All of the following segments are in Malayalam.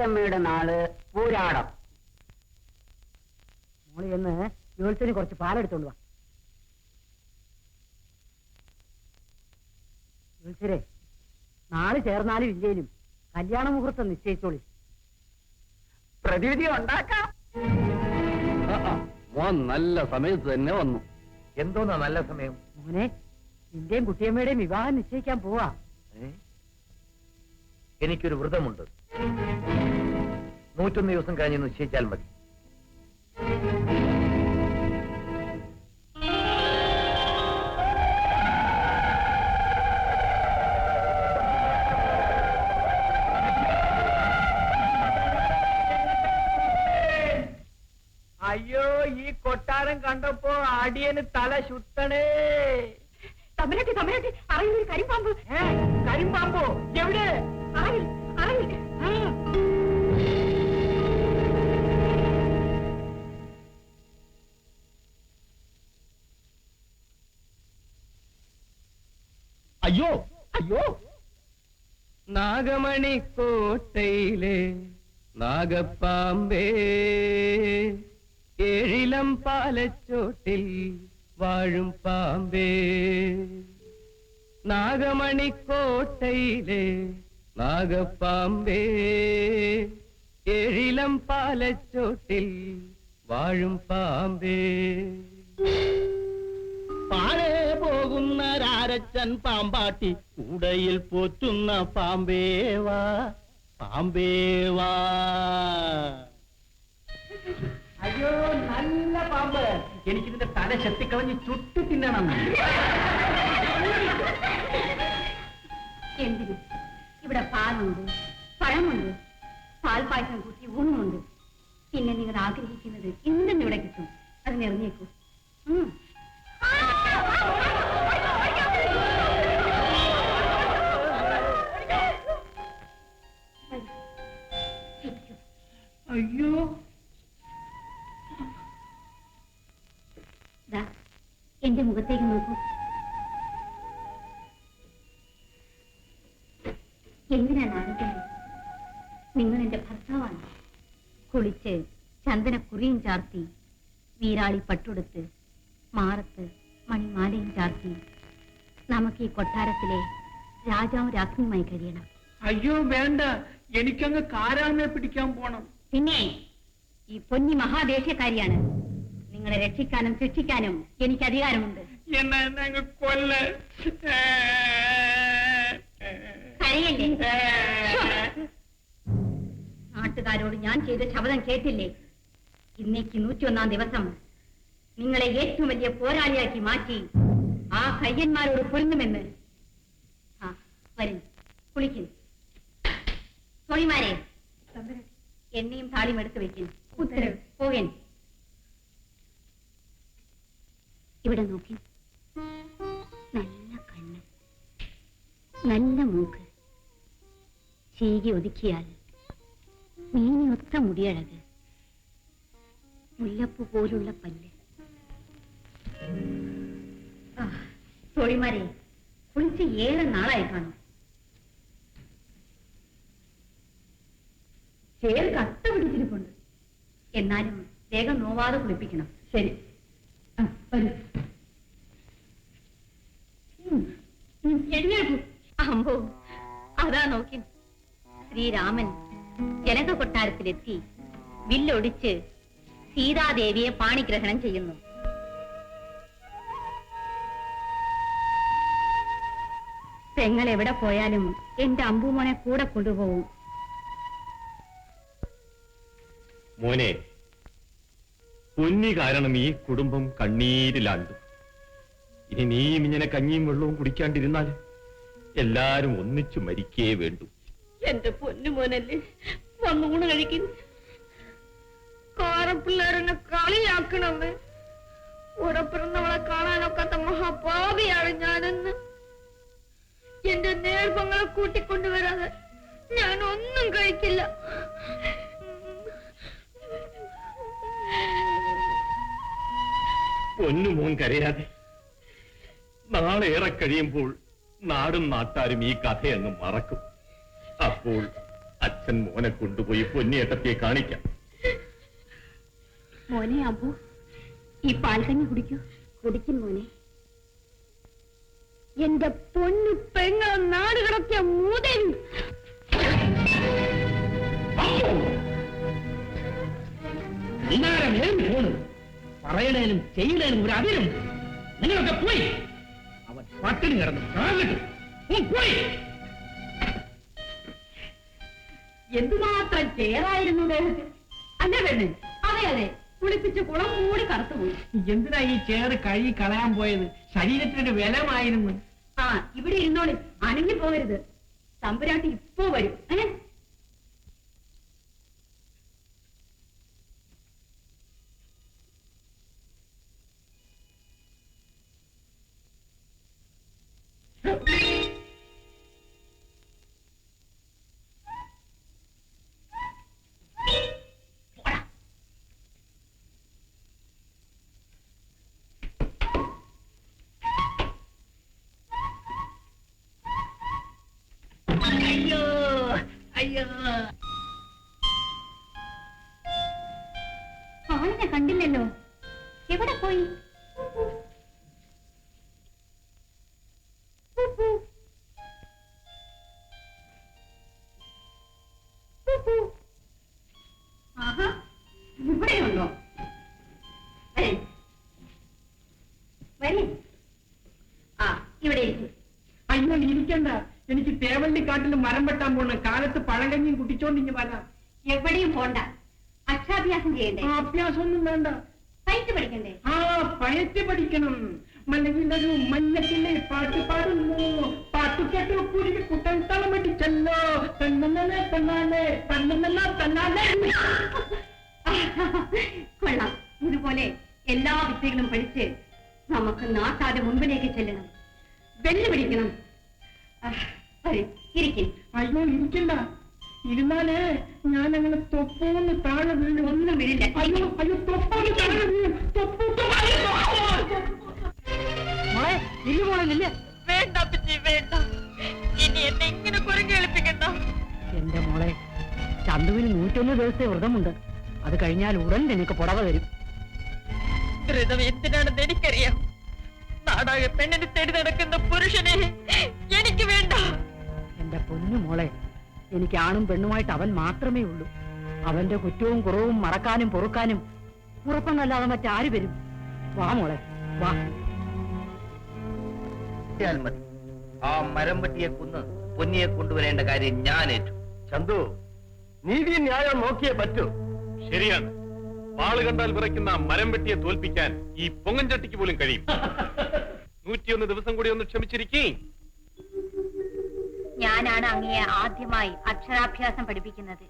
കുട്ടിയമ്മയുടെ നാള് പൂരാടം. മോളി എന്ന് ജോത്സ്യന് കുറച്ച് പാലെടുത്തോണ്ട് വാ. ജോത്സ്യരെ, നാളെ ചേർന്നാലും ഇല്ലേലും കല്യാണ മുഹൂർത്തം നിശ്ചയിച്ചോളി. പ്രതിവിധി ഉണ്ടാക്കാം. മോൻ നല്ല സമയത്ത് തന്നെ വന്നു. എന്തോന്നാ നല്ല സമയം? മോനെ, നിന്റെയും കുട്ടിയമ്മയുടെയും വിവാഹം നിശ്ചയിക്കാൻ പോവാ. എനിക്കൊരു വ്രതമുണ്ട്. 101 ദിവസം കഴിഞ്ഞ് നിശ്ചയിച്ചാൽ മതി. അയ്യോ, ഈ കൊട്ടാരം കണ്ടപ്പോ അടിയന് തല ശുദ്ധണേ. തമ്പുരാട്ടി, തമ്പുരാട്ടി, അറിയുന്നൊരു കരിമ്പാമ്പ്. കരിമ്പാമ്പോ? എവിടെ? അയ്യോ അയ്യോ, നാഗമണിക്കോട്ടയിലെ നാഗപ്പാമ്പേ, ഏഴിലം പാലച്ചോട്ടിൽ വാഴും പാമ്പേ. നാഗമണിക്കോട്ടയിലെ നാഗപ്പാമ്പേ, ഏഴിലം പാലച്ചോട്ടിൽ വാഴും പാമ്പേ. പാഴേ പോകുന്ന രാരച്ചൻ പാമ്പാട്ടി കൂടയിൽ പോറ്റുന്ന പാമ്പേവാ, പാമ്പേവാ. അയ്യോ, നല്ല പാമ്പ്. എനിക്കിതിന്റെ തല ശക്തിക്കളഞ്ഞ് ചുട്ടു തിന്നണം. എന്തിന്? ഇവിടെ പാലുണ്ട്, പഴമുണ്ട്, പാൽപ്പായസം കൂട്ടി ഊണുമുണ്ട്. പിന്നെ നിങ്ങൾ ആഗ്രഹിക്കുന്നത് എന്തെന്ന് ഇവിടെ കിട്ടും. അതിനെറിഞ്ഞേക്കൂ. അയ്യോ, എന്റെ മുഖത്തേക്ക് നോക്കൂ. എന്തിനാണ് ആലോചിക്കുന്നത്? നിങ്ങൾ എന്റെ ഭർത്താവാണ്. കുളിച്ച് ചന്ദനക്കുറിയും ചാർത്തി, വീരാളി പട്ടുടുത്ത്, മാറത്ത് മണിമാലയും ചാർത്തി നമുക്ക് ഈ കൊട്ടാരത്തിലെ രാജാവും രാജ്ഞിയുമായി കഴിയണം. അയ്യോ വേണ്ട, എനിക്കങ്ങ് കാരാമെ പിടിക്കാൻ പോണം. പിന്നെ ഈ പൊന്നി മഹാദേശക്കാരിയാണ്. നിങ്ങളെ രക്ഷിക്കാനും ശിക്ഷിക്കാനും എനിക്ക് അധികാരമുണ്ട്. എന്നെ അങ്ങ് കൊല്ല. കരയല്ലേ? നാട്ടുകാരോട് ഞാൻ ചെയ്ത ശബ്ദം കേട്ടില്ലേ? ഇന്നേക്ക് 101 ദിവസം നിങ്ങളെ ഏറ്റവും വലിയ പോരാളിയാക്കി മാറ്റി ആ കയ്യന്മാരോട് പൊരുന്നുമെന്ന്. ആ വരും, കുളിക്കും. തൊഴിമാരെ, എണ്ണയും താളിയും എടുത്തു വെക്കും. ഉത്തരവ് പോകൻ. ഇവിടെ നോക്കി. നല്ല കണ്ണ്, നല്ല മൂക്ക്, ചീകി ഒതുക്കിയാൽ മീനിയൊത്ത മുടിയഴക്, മുല്ലപ്പൂ പോലുള്ള പല്ല്. തൊഴിമാരെ, കുളിച്ച് ഏറെ നാളായി കാണും. ചേർ കട്ട പിടിച്ചിരിപ്പുണ്ട്. എന്നാലും വേഗം നോവാതെ കുളിപ്പിക്കണം. ശരി, വരൂ. എഴുന്നേൽക്കൂ. അമ്പോ, അതാ നോക്കി. ശ്രീരാമൻ ജനക കൊട്ടാരത്തിലെത്തി വില്ലൊടിച്ച് സീതാദേവിയെ പാണിഗ്രഹണം ചെയ്യുന്നു. പെങ്ങൾ എവിടെ പോയാലും എന്റെ അമ്പുമോനെ കൂടെ കൊണ്ടുപോകും. മോനെ, പൊന്നി കാരണം ഈ കുടുംബം കണ്ണീരിലാണ്ടു. ഇനി നീയും ഇങ്ങനെ കഞ്ഞിയും വെള്ളവും കുടിക്കാണ്ടിരുന്നാൽ എല്ലാരും ഒന്നിച്ചു മരിക്കേ വേണ്ടു. എന്റെ പൊന്നുമോനല്ലേ വന്നൂണ് കഴിക്കുന്നു. കാരപ്പിള്ളേരെന്നെ കളിയാക്കണമേ. ഉറപ്പിറന്നവളെ കാണാനൊക്കാത്ത മഹാപാപിയാണ് ഞാനെന്ന്. എന്റെ നേർപ്പങ്ങളെ കൂട്ടിക്കൊണ്ടുവരാതെ ഞാൻ ഒന്നും കഴിക്കില്ല. പൊന്നുമോൻ കരയാതെ. നാളെ ഏറെ കഴിയുമ്പോൾ നാടും നാട്ടാരും ഈ കഥയങ്ങ് മറക്കും. അപ്പോൾ അച്ഛൻ മോനെ കൊണ്ടുപോയി പൊന്നിയേട്ടത്തിയെ കാണിക്കാം. മോനെ അബു, ഈ പാൽക്കഞ്ഞി കുടിക്കൂ. കുടിക്കും മോനെ. എന്റെ പൊന്നു പെങ്ങൾ നാട് കിടക്കിയ മൂതൻ. പറയണേനും ചെയ്യണേനും ഒരു അതിരുണ്ട്. നിങ്ങളൊക്കെ പോയി. അവൻ പട്ടിണി കിടന്നു പോയി. എന്തുമാത്രം ചേറായിരുന്നു ദേഹത്തിൽ. അല്ലേ പെണ്ണ്? അതെ അതെ, കുളിപ്പിച്ച് കുളം മൂടി കറുത്തുപോയി. എന്തിനാ ഈ ചേറ് കഴുകി കളയാൻ പോയത്? ശരീരത്തിനൊരു ബലമായിരുന്നു. ആ, ഇവിടെ ഇരുന്നോളി, അനങ്ങി പോകരുത്. തമ്പുരാട്ടി ഇപ്പോ വരും. അയ്യോ അയ്യോ, ആളിനെ കണ്ടില്ലല്ലോ. എവിടെ പോയി? ആഹാ, ഇവിടെയുണ്ടോ? വരി. ആ, ഇവിടെ ഇരിക്കും. അയ്യോ ഇരിക്കണ്ട. എനിക്ക് തേവള്ളിക്കാട്ടിൽ മരം വെട്ടാൻ പോണ കാലത്ത് പഴങ്കഞ്ഞിയും കുട്ടിച്ചോണ്ടിഞ്ഞ് വരാം. എവിടെയും പോണ്ട. അക്ഷരാഭ്യാസം ചെയ്യണ്ടേ? അഭ്യാസമൊന്നും വേണ്ട. പയറ്റ് പഠിക്കണ്ടേ? ആ, പയറ്റ് പഠിക്കണം. മലയിലൊരു മഞ്ഞക്കില്ലേ പാട്ട് പാടുന്നു. പാട്ടു കേട്ടു കുരുവി കുട്ടൻ തളമടിച്ചല്ലോ. തന്നല്ലേ തന്നാലേ തന്നല്ല തന്നാലേ. കൊള്ളാം. ഇതുപോലെ എല്ലാ വിദ്യകളും പഠിച്ച് നമുക്ക് നാട്ടാതെ മുൻപിലേക്ക് ചെല്ലണം, വെല്ലുപിടിക്കണം. ഇരിക്കും. അയ്യോ ഇരിക്കണ്ട. ഇരുന്നാലേ ഞാൻ അങ്ങനെ തൊപ്പൂന്ന് താഴെ വീഴും. ഒന്നും വീഴില്ല. അയ്യോ അയ്യോ, തൊപ്പൂന്ന് താഴെ വീഴും. വേണ്ട പിച്ചി, വേണ്ട. ഇനി എന്നെ ഇങ്ങനെ കുരങ്ങി എളിപ്പിക്കണ്ട. എന്റെ മോളെ, ചന്തുവിന് 101 ദിവസത്തെ വ്രതമുണ്ട്. അത് കഴിഞ്ഞാൽ ഉടൻ നിനക്ക് പുടവ തരും. വ്രതം എന്തിനാണെന്ന് എനിക്കറിയാം. നാടാകെ പെണ്ണിന് തേടി നടക്കുന്ന പുരുഷനെ എനിക്ക് വേണ്ട. എന്റെ പൊന്നു മോളെ, എനിക്ക് ആണും പെണ്ണുമായിട്ട് അവൻ മാത്രമേ ഉള്ളൂ. അവന്റെ കുറ്റവും കുറവും മറക്കാനും പൊറുക്കാനും ഉറപ്പെന്നല്ലാതെ മറ്റാര് വരും? വാ മോളെ, വാ. മതി. ആ മരം വെട്ടിയെ കുന്ന് പൊന്നിയെ കൊണ്ടുവരേണ്ട കാര്യം ഞാൻ ഏറ്റു. ചന്തു, നീതി ന്യായം നോക്കിയേ പറ്റൂ. ശരിയാണ്. വാള് കണ്ടാൽ വിറയ്ക്കുന്ന മരം വെട്ടിയെ തോൽപ്പിക്കാൻ ഈ പൊങ്ങൻചട്ടിക്ക് പോലും കഴിയും. 101 ദിവസം കൂടി ഒന്ന് ക്ഷമിച്ചിരിക്കേ. ഞാനാണ് അങ്ങയെ ആദ്യമായി അക്ഷരാഭ്യാസം പഠിപ്പിക്കുന്നത്.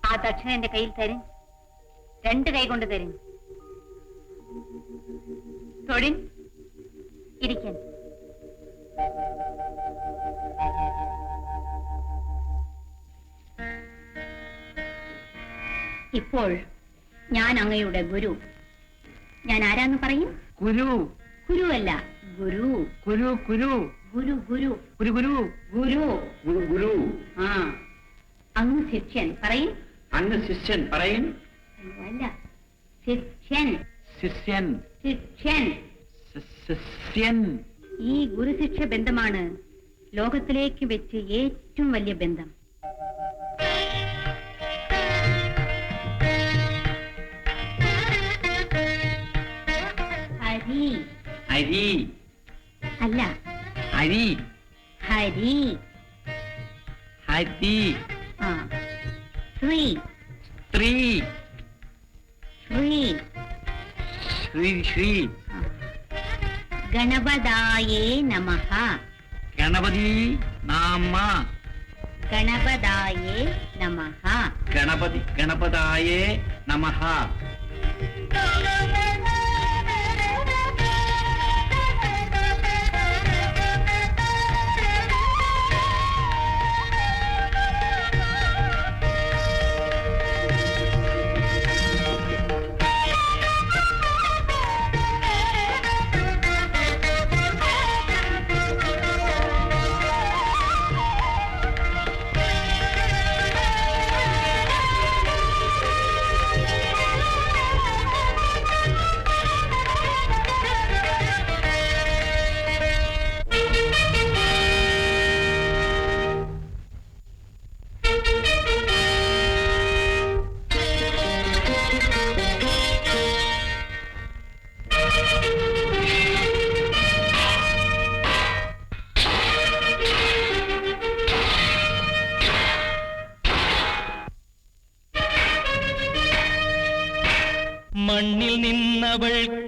ആ ദക്ഷിണ എന്റെ കയ്യിൽ തരും. 2 കൈ കൊണ്ട് തരും. തൊഴിൽ ഇരിക്കാൻ. ഇപ്പോൾ ഞാൻ അങ്ങയുടെ ഗുരു. ഞാൻ ആരാന്ന് പറയും? കുരു. ഗുരുവല്ല, ഗുരു. കുരു കുരു ഗുരു ഗുരു കുരു കുരു ഗുരു. ഗുരു ഗുരു. ആ, അങ്ങ് ശിഷ്യൻ പറയും. അങ്ങ് ശിഷ്യൻ പറയും. അല്ല, ശിഷ്യൻ. ശിഷ്യൻ. ശിഷ്യൻ. ശിഷ്യൻ. ഈ ഗുരുശിക്ഷ ബന്ധമാണ് ലോകത്തിലേക്ക് വെച്ച് ഏറ്റവും വലിയ ബന്ധം. ഹരി. അരി. അല്ല, അരി. ഹരി. ഹരി. ആ, ശ്രീ. സ്ത്രീ. ശ്രീ. ശ്രീ ശ്രീ. ഗണപതായേ നമഃ. ഗണപതി നാമ. ഗണപതായേ നമഃ. ഗണപതായേ നമഃ.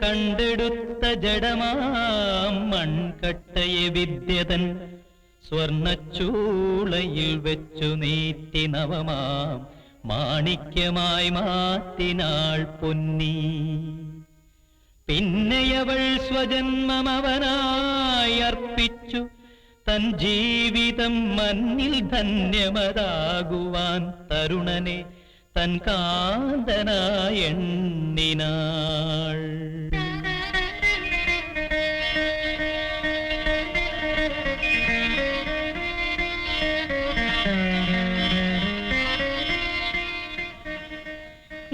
കണ്ടെടുത്ത ജഡമാം മൺകട്ടയെ വിദ്യതൻ സ്വർണച്ചൂളയിൽ വെച്ചു നീറ്റി നവമാം മാണിക്യമായി മാറ്റിനാൾ പൊന്നി. പിന്നെയവൾ സ്വജന്മമവനായി അർപ്പിച്ചു തൻ ജീവിതം മണ്ണിൽ ധന്യമതാകുവാൻ തരുണനെ തൻ കാന്തനായ എണ്ണിനാൾ.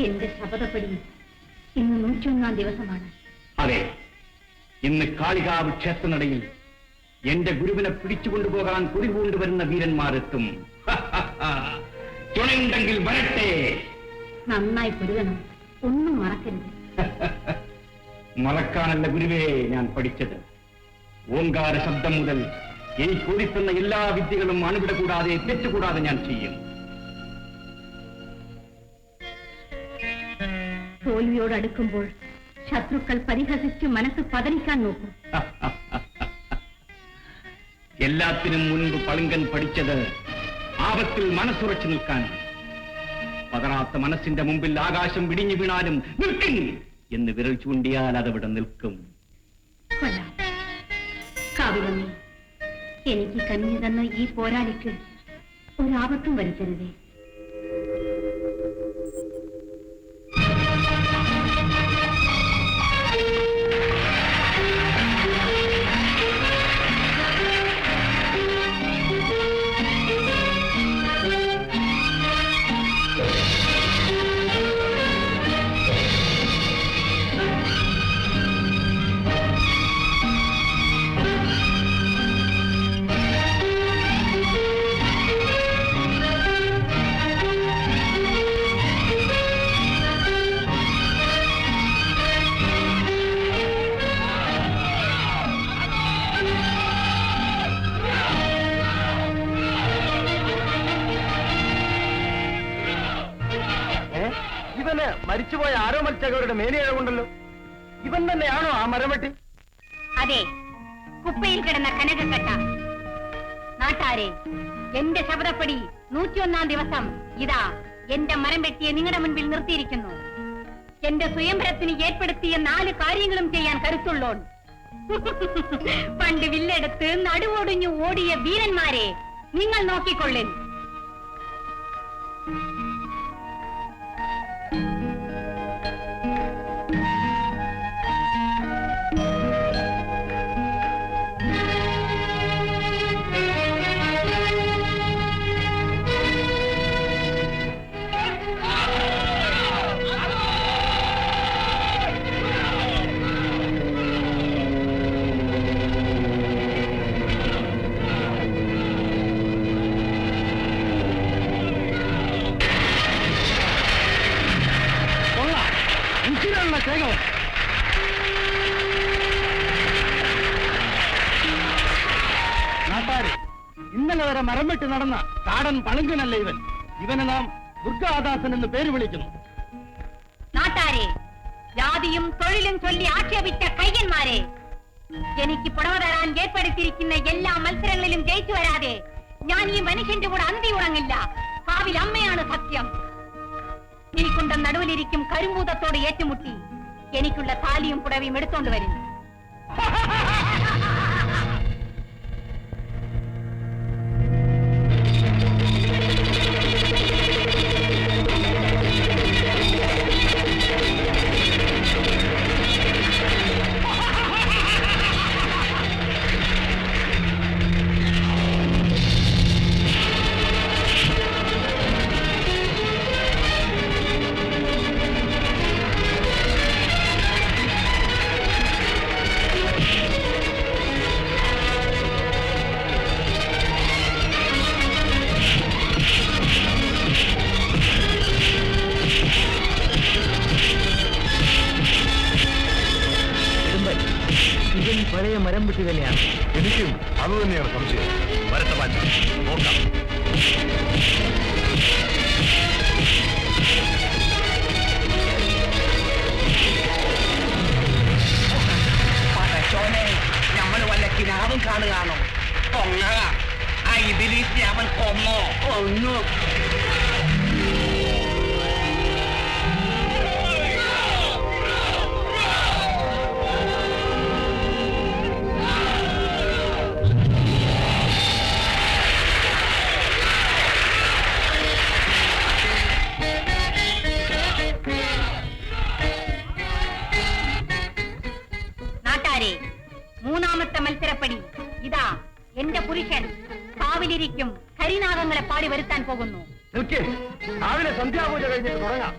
എന്റെ ശപഥപ്പടി ഇന്ന് 101 ദിവസമാണ്. അതെ, ഇന്ന് കാളികാവ് ക്ഷേത്രനടയിൽ എന്റെ ഗുരുവിനെ പിടിച്ചുകൊണ്ടുപോകാൻ കുടികൊണ്ടുവരുന്ന വീരന്മാരെത്തും. തുണയുണ്ടെങ്കിൽ വരട്ടെ. നന്നായി പൊരുകണം, ഒന്നും മറക്കരുത്. മറക്കാനല്ല ഗുരുവേ ഞാൻ പഠിച്ചത്. ഓങ്കാര ശബ്ദം മുതൽ എനിക്ക് ഓടിത്തുന്ന എല്ലാ വിദ്യകളും അണുവിട കൂടാതെ തെറ്റുകൂടാതെ ഞാൻ ചെയ്യും. തോൽവിയോടടുക്കുമ്പോൾ ശത്രുക്കൾ പരിഹസിച്ച് മനസ്സ് പതറിക്കാൻ നോക്കും. എല്ലാത്തിനും മുൻപ് പളുങ്കൻ പഠിച്ചത് ആപത്തിൽ മനസ്സുറച്ചു നിൽക്കാനാണ്. പതറാത്ത മനസ്സിന്റെ മുമ്പിൽ ആകാശം വിടിഞ്ഞു വീണാലും നിൽക്കും എന്ന് വിരൽ ചൂണ്ടിയാൽ അതവിടെ നിൽക്കും. കൊള്ളാം. കാവിലമ്മേ, എനിക്ക് കനിഞ്ഞു തന്ന ഈ പോരാളിക്ക് ഒരാപത്തും വരുത്തരുതേ. ഇവന് മരിച്ചുപോയ ആരോ മത്സ്യകരുടെ മേനിഴകൊണ്ടല്ലോ. ഇവൻ തന്നെയാണോ ആ മരമട്ടി? അതെ, കുപ്പയിൽ കിടന്ന കനകക്കട്ട. നാട്ടാരെ, എന്റെ ശബ്ദപ്പടി 101 ദിവസം ഇതാ എന്റെ മരം വെട്ടിയെ നിങ്ങളുടെ മുൻപിൽ നിർത്തിയിരിക്കുന്നു. എന്റെ സ്വയംവരത്തിന് ഏർപ്പെടുത്തിയ 4 കാര്യങ്ങളും ചെയ്യാൻ കരുത്തുള്ളോൺ. പണ്ട് വില്ലെടുത്ത് നടുവൊടിഞ്ഞു ഓടിയ വീരന്മാരെ നിങ്ങൾ നോക്കിക്കൊള്ളിൻ. നാട്ടാരെ, ഇന്നലെ വരെ മരം വെട്ടി നടന്ന കാടൻ പളുങ്കനല്ല ഇവൻ. ഇവനെ നാം ദുർഗാദാസൻ എന്ന് പേര് വിളിക്കുന്നു. നാട്ടാരെ, ജാതിയും തൊഴിലും ചൊല്ലി ആക്ഷേപിച്ച കയ്യന്മാരെ, എനിക്ക് പുടവ തരാൻ ഏർപ്പെടുത്തിയിരിക്കുന്ന എല്ലാ മത്സരങ്ങളിലും ജയിച്ചു വരാതെ ഞാൻ ഈ മനുഷ്യന്റെ കൂടെ അന്തി ഉറങ്ങില്ല. കാവിൽ അമ്മയാണ് സത്യം. എനിക്കുണ്ട നടുവിലിരിക്കും കരിമ്പൂതത്തോട് ഏറ്റുമുട്ടി എനിക്കുള്ള താലിയും പുടവയും എടുത്തോണ്ട് വരും. പഴയ മരം വെട്ടി തന്നെയാണ്. എനിക്കും അത് തന്നെയാണ് സംശയം. വരട്ടെ മാറ്റി നോക്കാം. സ്വഭാവം കാണുകയാണോ? ആ ഇബിലീസിനെ അവൻ കൊന്നോ? ഒന്നു നാട്ടാരെ, മൂന്നാമത്തെ മത്സരപ്പടി ഇതാ. എന്റെ പുരുഷൻ കാവിലിരിക്കും കരിനാഗങ്ങളെ പാടി വരുത്താൻ പോകുന്നു. രാവിലെ സന്ധ്യാപൂജ കഴിഞ്ഞിട്ട് തുടങ്ങാം.